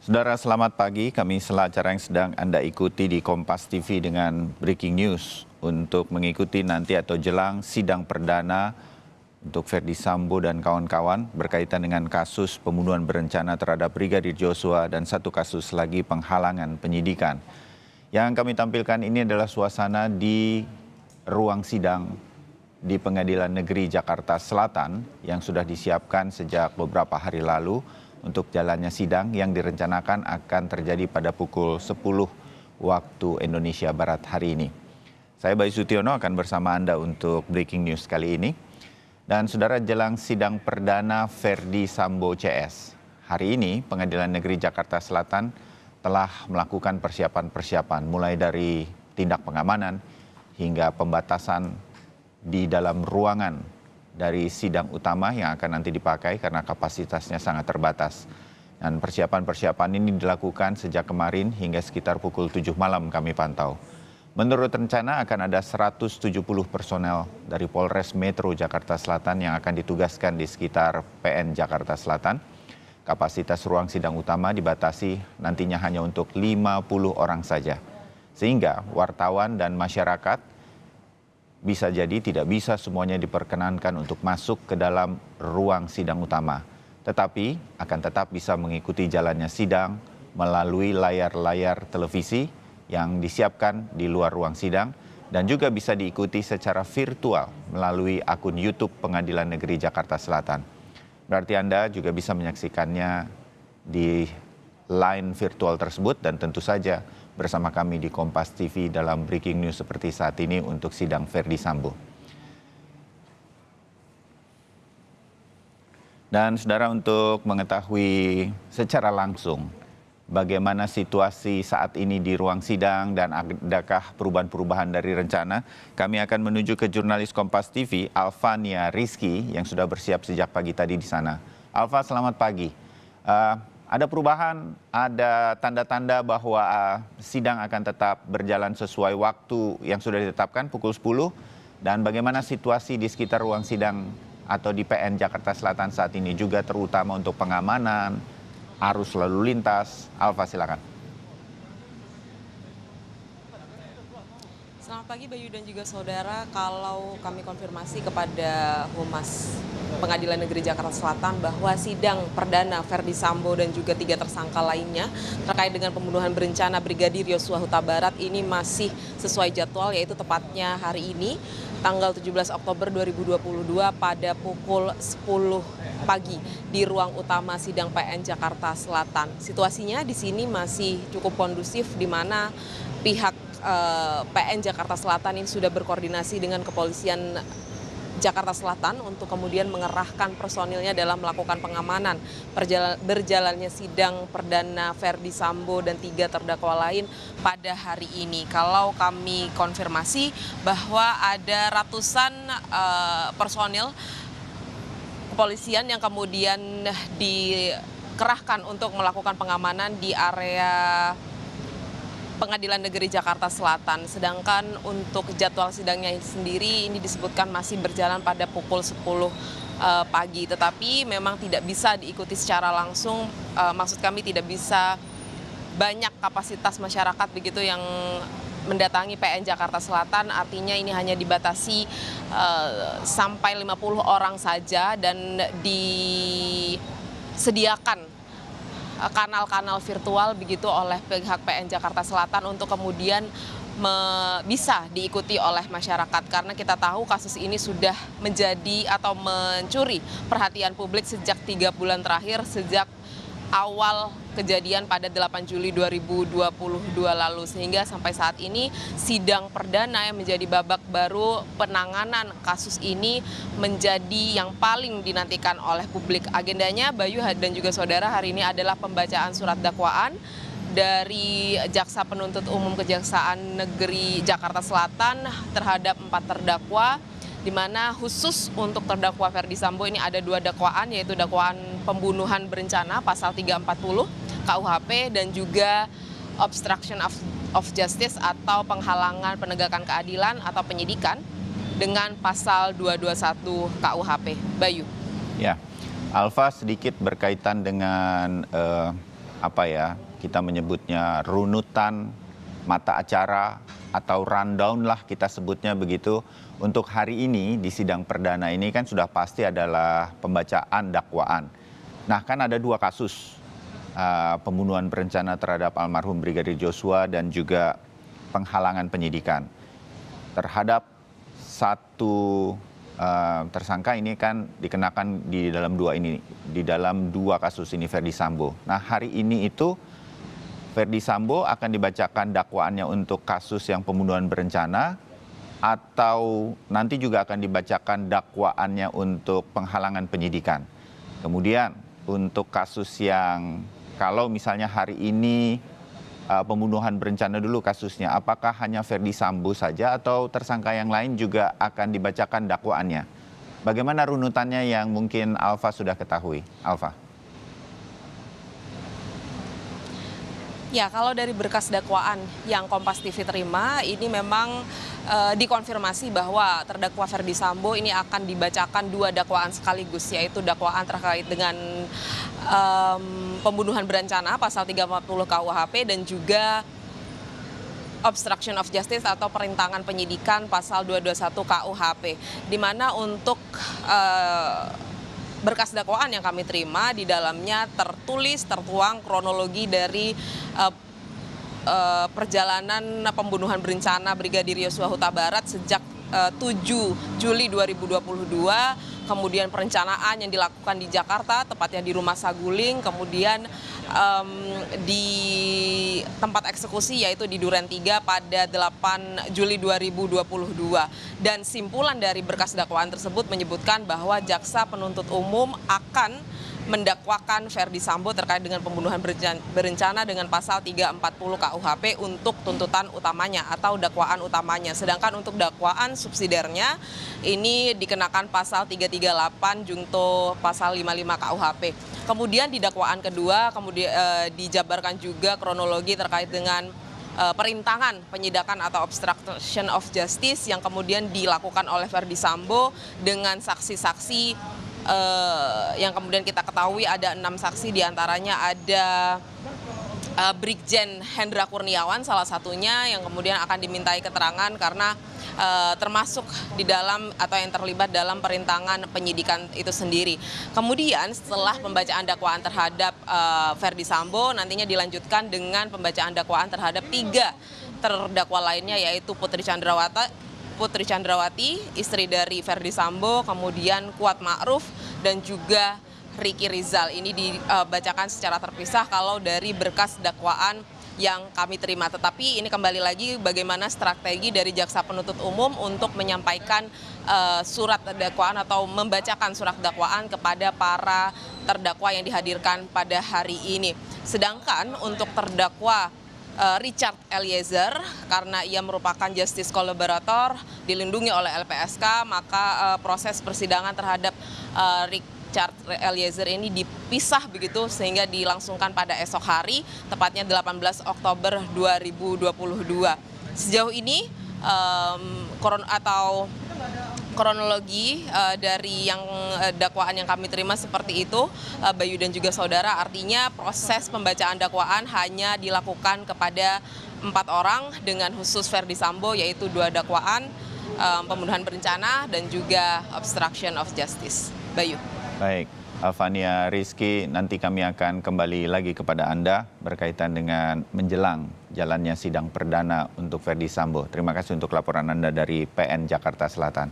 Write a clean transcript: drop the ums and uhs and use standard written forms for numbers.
Saudara, selamat pagi. Kami acara yang sedang Anda ikuti di Kompas TV dengan breaking news untuk mengikuti nanti atau jelang sidang perdana untuk Ferdy Sambo dan kawan-kawan berkaitan dengan kasus pembunuhan berencana terhadap Brigadir Joshua dan satu kasus lagi penghalangan penyidikan. Yang kami tampilkan ini adalah suasana di ruang sidang di Pengadilan Negeri Jakarta Selatan yang sudah disiapkan sejak beberapa hari lalu untuk jalannya sidang yang direncanakan akan terjadi pada pukul 10 waktu Indonesia Barat hari ini. Saya Bayu Sutiono akan bersama Anda untuk breaking news kali ini. Dan saudara, jelang sidang perdana Ferdy Sambo CS. Hari ini Pengadilan Negeri Jakarta Selatan telah melakukan persiapan-persiapan mulai dari tindak pengamanan hingga pembatasan di dalam ruangan dari sidang utama yang akan nanti dipakai karena kapasitasnya sangat terbatas. Dan persiapan-persiapan ini dilakukan sejak kemarin hingga sekitar pukul 7 malam kami pantau. Menurut rencana akan ada 170 personel dari Polres Metro Jakarta Selatan yang akan ditugaskan di sekitar PN Jakarta Selatan. Kapasitas ruang sidang utama dibatasi nantinya hanya untuk 50 orang saja. Sehingga wartawan dan masyarakat bisa jadi tidak bisa semuanya diperkenankan untuk masuk ke dalam ruang sidang utama. Tetapi akan tetap bisa mengikuti jalannya sidang melalui layar-layar televisi yang disiapkan di luar ruang sidang dan juga bisa diikuti secara virtual melalui akun YouTube Pengadilan Negeri Jakarta Selatan. Berarti Anda juga bisa menyaksikannya di line virtual tersebut dan tentu saja bersama kami di Kompas TV dalam breaking news seperti saat ini untuk sidang Ferdy Sambo. Dan saudara, untuk mengetahui secara langsung bagaimana situasi saat ini di ruang sidang dan adakah perubahan-perubahan dari rencana, kami akan menuju ke jurnalis Kompas TV, Alfania Rizky, yang sudah bersiap sejak pagi tadi di sana. Alfa, selamat pagi. Ada perubahan, ada tanda-tanda bahwa sidang akan tetap berjalan sesuai waktu yang sudah ditetapkan pukul 10, dan bagaimana situasi di sekitar ruang sidang atau di PN Jakarta Selatan saat ini juga terutama untuk pengamanan, arus lalu lintas. Alfa, silakan. Selamat pagi Bayu dan juga saudara. Kalau kami konfirmasi kepada Humas Pengadilan Negeri Jakarta Selatan bahwa sidang perdana Ferdy Sambo dan juga 3 tersangka lainnya terkait dengan pembunuhan berencana Brigadir Joshua Huta Barat ini masih sesuai jadwal, yaitu tepatnya hari ini tanggal 17 Oktober 2022 pada pukul 10 pagi di ruang utama sidang PN Jakarta Selatan. Situasinya di sini masih cukup kondusif, di mana pihak PN Jakarta Selatan ini sudah berkoordinasi dengan kepolisian Jakarta Selatan untuk kemudian mengerahkan personilnya dalam melakukan pengamanan berjalannya sidang perdana Ferdy Sambo dan 3 terdakwa lain pada hari ini. Kalau kami konfirmasi bahwa ada ratusan personil kepolisian yang kemudian dikerahkan untuk melakukan pengamanan di area Pengadilan Negeri Jakarta Selatan. Sedangkan untuk jadwal sidangnya sendiri ini disebutkan masih berjalan pada pukul 10 pagi. Tetapi memang tidak bisa diikuti secara langsung, maksud kami tidak bisa banyak kapasitas masyarakat begitu yang mendatangi PN Jakarta Selatan, artinya ini hanya dibatasi sampai 50 orang saja dan disediakan kanal-kanal virtual begitu oleh pihak PN Jakarta Selatan untuk kemudian bisa diikuti oleh masyarakat, karena kita tahu kasus ini sudah menjadi atau mencuri perhatian publik sejak 3 bulan terakhir, sejak awal kejadian pada 8 Juli 2022 lalu, sehingga sampai saat ini sidang perdana yang menjadi babak baru penanganan kasus ini menjadi yang paling dinantikan oleh publik. Agendanya, Bayu dan juga saudara, hari ini adalah pembacaan surat dakwaan dari Jaksa Penuntut Umum Kejaksaan Negeri Jakarta Selatan terhadap 4 terdakwa, di mana khusus untuk terdakwa Ferdy Sambo ini ada 2 dakwaan, yaitu dakwaan pembunuhan berencana pasal 340 KUHP dan juga obstruction of justice atau penghalangan penegakan keadilan atau penyidikan dengan pasal 221 KUHP. Bayu. Ya, Alfa, sedikit berkaitan dengan kita menyebutnya runutan mata acara atau rundown lah kita sebutnya begitu. Untuk hari ini di sidang perdana ini kan sudah pasti adalah pembacaan dakwaan. Nah, kan ada 2 kasus pembunuhan berencana terhadap almarhum Brigadir Joshua dan juga penghalangan penyidikan. Terhadap satu tersangka ini kan dikenakan di dalam dua kasus ini Ferdy Sambo. Nah, hari ini itu Ferdy Sambo akan dibacakan dakwaannya untuk kasus yang pembunuhan berencana atau nanti juga akan dibacakan dakwaannya untuk penghalangan penyidikan. Kemudian untuk kasus yang kalau misalnya hari ini pembunuhan berencana dulu kasusnya, apakah hanya Ferdy Sambo saja atau tersangka yang lain juga akan dibacakan dakwaannya? Bagaimana runutannya yang mungkin Alfa sudah ketahui? Alfa. Ya, kalau dari berkas dakwaan yang Kompas TV terima, ini memang dikonfirmasi bahwa terdakwa Ferdy Sambo ini akan dibacakan 2 dakwaan sekaligus, yaitu dakwaan terkait dengan pembunuhan berencana pasal 340 KUHP dan juga obstruction of justice atau perintangan penyidikan pasal 221 KUHP. Di mana untuk berkas dakwaan yang kami terima di dalamnya tertuang kronologi dari perjalanan pembunuhan berencana Brigadir Yosua Huta Barat sejak 7 Juli 2022, kemudian perencanaan yang dilakukan di Jakarta, tepatnya di Rumah Saguling, kemudian di tempat eksekusi yaitu di Duren 3 pada 8 Juli 2022. Dan simpulan dari berkas dakwaan tersebut menyebutkan bahwa jaksa penuntut umum akan mendakwakan Ferdy Sambo terkait dengan pembunuhan berencana dengan pasal 340 KUHP untuk tuntutan utamanya atau dakwaan utamanya. Sedangkan untuk dakwaan subsidiarnya ini dikenakan pasal 338 junto pasal 55 KUHP. Kemudian di dakwaan kedua dijabarkan juga kronologi terkait dengan perintangan penyidakan atau obstruction of justice yang kemudian dilakukan oleh Ferdy Sambo dengan saksi-saksi yang kemudian kita ketahui ada 6 saksi, diantaranya ada Brigjen Hendra Kurniawan salah satunya yang kemudian akan dimintai keterangan karena termasuk di dalam atau yang terlibat dalam perintangan penyidikan itu sendiri. Kemudian setelah pembacaan dakwaan terhadap Ferdy Sambo nantinya dilanjutkan dengan pembacaan dakwaan terhadap 3 terdakwa lainnya yaitu Putri Chandrawati, istri dari Ferdy Sambo, kemudian Kuat Ma'ruf, dan juga Ricky Rizal. Ini dibacakan secara terpisah kalau dari berkas dakwaan yang kami terima. Tetapi ini kembali lagi bagaimana strategi dari jaksa penuntut umum untuk menyampaikan surat dakwaan atau membacakan surat dakwaan kepada para terdakwa yang dihadirkan pada hari ini. Sedangkan untuk terdakwa Richard Eliezer, karena ia merupakan justice collaborator dilindungi oleh LPSK, maka proses persidangan terhadap Richard Eliezer ini dipisah begitu sehingga dilangsungkan pada esok hari, tepatnya 18 Oktober 2022. Sejauh ini kronologi dari yang dakwaan yang kami terima seperti itu, Bayu dan juga saudara, artinya proses pembacaan dakwaan hanya dilakukan kepada 4 orang dengan khusus Ferdy Sambo, yaitu 2 dakwaan, pembunuhan berencana dan juga obstruction of justice. Bayu. Baik, Alfania Rizky, nanti kami akan kembali lagi kepada Anda berkaitan dengan menjelang jalannya sidang perdana untuk Ferdy Sambo. Terima kasih untuk laporan Anda dari PN Jakarta Selatan.